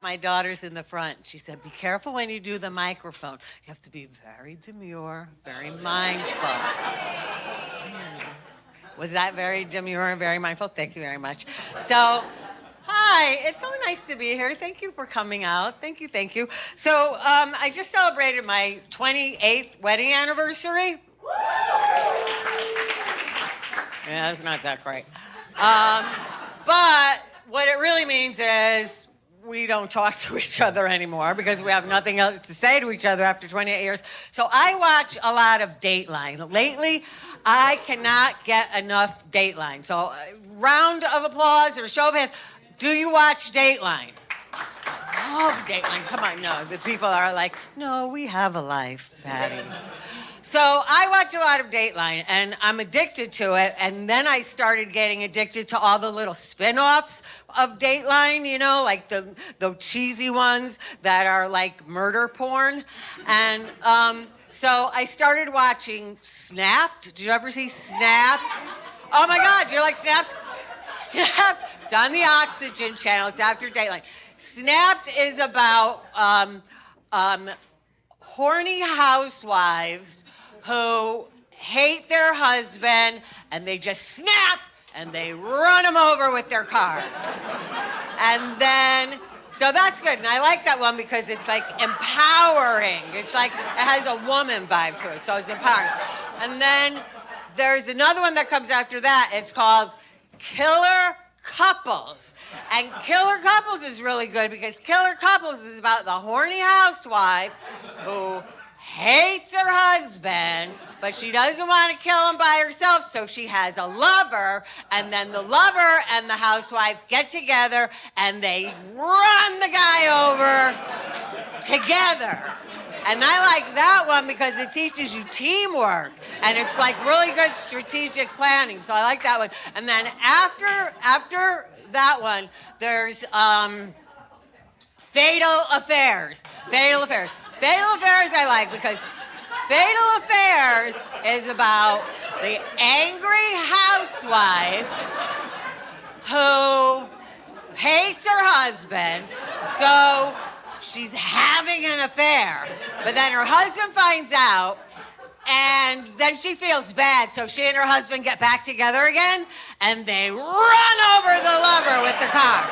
My daughter's in the front. She said, be careful when you do the microphone. You have to be very demure, very mindful. Was that very demure and very mindful? Thank you very much. So, hi, it's so nice to be here. Thank you for coming out. Thank you, thank you. So, I just celebrated my 28th wedding anniversary. Yeah, that's not that great. But what it really means is we don't talk to each other anymore because we have nothing else to say to each other after 28 years. So I watch a lot of Dateline. Lately, I cannot get enough Dateline. So round of applause or show of hands. Do you watch Dateline? Love Dateline. Come on, no. The people are like, no, we have a life, Pattie. So I watch a lot of Dateline, and I'm addicted to it. And then I started getting addicted to all the little spin-offs of Dateline, you know, like the cheesy ones that are like murder porn. And so I started watching Snapped. Did you ever see Snapped? Oh my God, do you like Snapped? Snapped. It's on the Oxygen channel. It's after Dateline. Snapped is about horny housewives who hate their husband and they just snap and they run him over with their car. And then, so that's good. And I like that one because it's like empowering. It's like, it has a woman vibe to it, so it's empowering. And then there's another one that comes after that. It's called Killer Couples. And Killer Couples is really good because Killer Couples is about the horny housewife who hates her husband, but she doesn't want to kill him by herself, so she has a lover, and then the lover and the housewife get together and they run the guy over together. And I like that one because it teaches you teamwork, and it's like really good strategic planning, so I like that one. And then after that one, there's Fatal Affairs. Fatal Affairs. Fatal Affairs I like because Fatal Affairs is about the angry housewife who hates her husband, so she's having an affair. But then her husband finds out, and then she feels bad, so she and her husband get back together again, and they run over the lover with the car.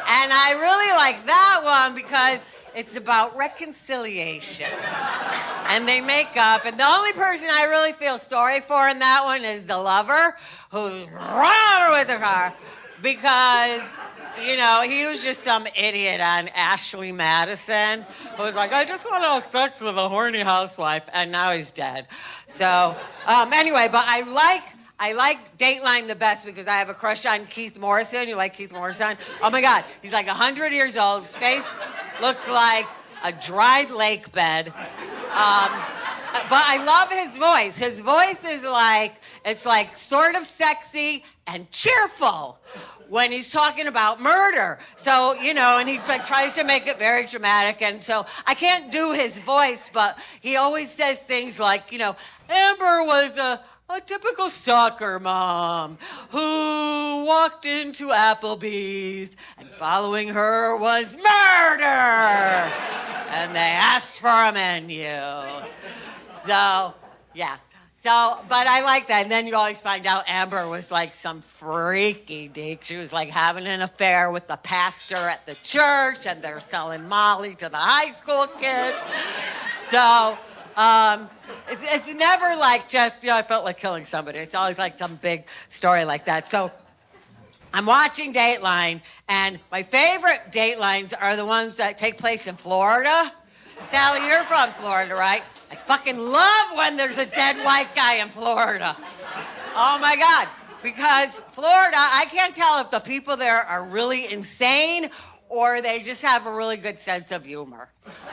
And I really like that one because it's about reconciliation. And they make up, and the only person I really feel sorry for in that one is the lover who's run over with the car because, you know, he was just some idiot on Ashley Madison who was like, I just want to have sex with a horny housewife, and now he's dead. So, anyway, but I like Dateline the best because I have a crush on Keith Morrison. You like Keith Morrison? Oh my God, he's like 100 years old. His face looks like a dried lake bed. But I love his voice. His voice is like, it's like sort of sexy and cheerful when he's talking about murder. So, you know, and he's like tries to make it very dramatic. And so I can't do his voice, but he always says things like, you know, Amber was a typical soccer mom who walked into Applebee's and following her was murder. And they asked for a menu. So, yeah. So, but I like that. And then you always find out Amber was like some freaky dick. She was like having an affair with the pastor at the church, and they're selling Molly to the high school kids. So, it's never like just, you know, I felt like killing somebody. It's always like some big story like that. So I'm watching Dateline, and my favorite Datelines are the ones that take place in Florida. Sally, you're from Florida, right? I fucking love when there's a dead white guy in Florida. Oh my God. Because Florida, I can't tell if the people there are really insane or they just have a really good sense of humor.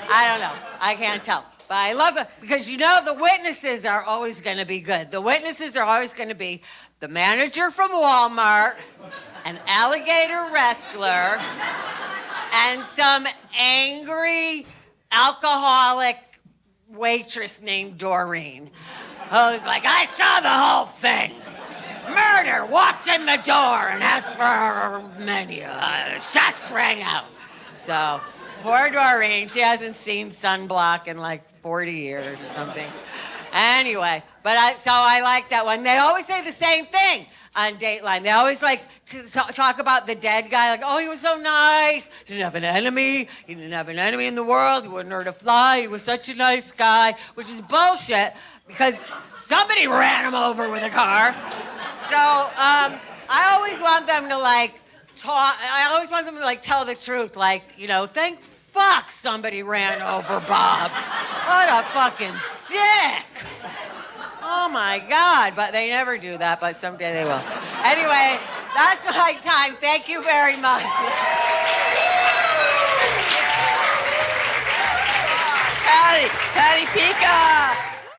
I don't know. I can't tell. But I love it because, you know, the witnesses are always going to be good. The witnesses are always going to be the manager from Walmart, an alligator wrestler, and some angry alcoholic waitress named Doreen, who's like, I saw the whole thing. Murder! Walked in the door and asked for a menu. Shots rang out. So, poor Doreen, she hasn't seen sunblock in like 40 years or something. Anyway, so I like that one. They always say the same thing on Dateline. They always like to talk about the dead guy, like, oh, he was so nice. He didn't have an enemy. He didn't have an enemy in the world. He wouldn't hurt a fly. He was such a nice guy, which is bullshit because somebody ran him over with a car. So I always want them to like talk. I always want them to like tell the truth, like, you know, thank fuck somebody ran over Bob. What a fucking dick. Oh my God, but they never do that, but someday they will. Anyway, that's my time. Thank you very much. Pattie Pica.